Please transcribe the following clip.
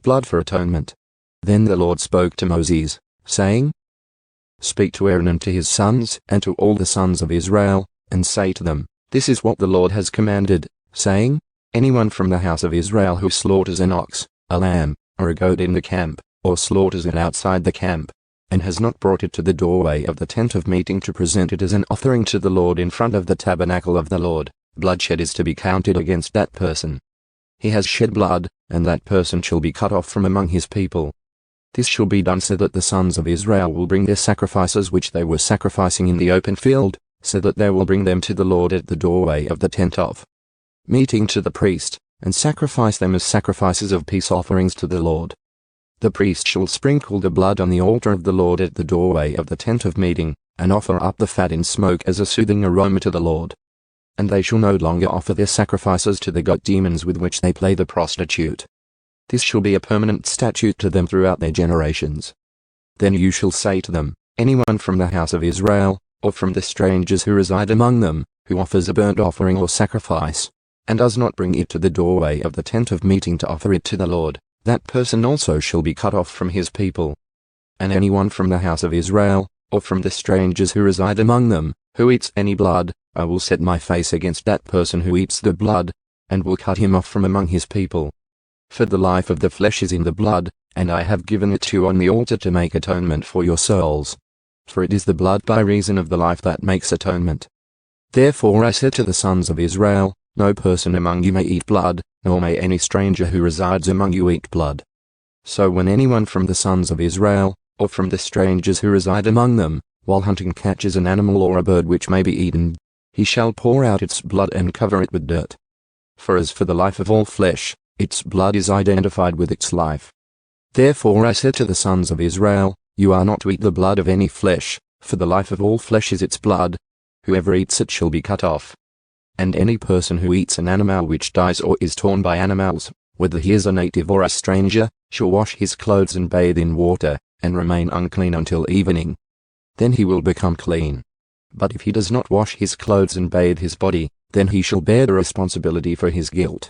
blood for atonement. Then the Lord spoke to Moses, saying, Speak to Aaron and to his sons and to all the sons of Israel, and say to them, This is what the Lord has commanded, saying, Anyone from the house of Israel who slaughters an ox, a lamb, or a goat in the camp, or slaughters it outside the camp, and has not brought it to the doorway of the tent of meeting to present it as an offering to the Lord in front of the tabernacle of the Lord, bloodshed is to be counted against that person. He has shed blood, and that person shall be cut off from among his people. This shall be done so that the sons of Israel will bring their sacrifices which they were sacrificing in the open field, so that they will bring them to the Lord at the doorway of the tent of meeting to the priest, and sacrifice them as sacrifices of peace offerings to the Lord. The priest shall sprinkle the blood on the altar of the Lord at the doorway of the tent of meeting, and offer up the fat in smoke as a soothing aroma to the Lord. And they shall no longer offer their sacrifices to the god demons with which they play the prostitute. This shall be a permanent statute to them throughout their generations. Then you shall say to them, Anyone from the house of Israel, or from the strangers who reside among them, who offers a burnt offering or sacrifice, and does not bring it to the doorway of the tent of meeting to offer it to the Lord, that person also shall be cut off from his people. And anyone from the house of Israel, or from the strangers who reside among them, who eats any blood, I will set my face against that person who eats the blood, and will cut him off from among his people. For the life of the flesh is in the blood, and I have given it to you on the altar to make atonement for your souls. For it is the blood by reason of the life that makes atonement. Therefore I said to the sons of Israel, No person among you may eat blood, nor may any stranger who resides among you eat blood. So when anyone from the sons of Israel, or from the strangers who reside among them, while hunting catches an animal or a bird which may be eaten, he shall pour out its blood and cover it with dirt. For as for the life of all flesh, its blood is identified with its life. Therefore I said to the sons of Israel, You are not to eat the blood of any flesh, for the life of all flesh is its blood. Whoever eats it shall be cut off. And any person who eats an animal which dies or is torn by animals, whether he is a native or a stranger, shall wash his clothes and bathe in water, and remain unclean until evening. Then he will become clean. But if he does not wash his clothes and bathe his body, then he shall bear the responsibility for his guilt.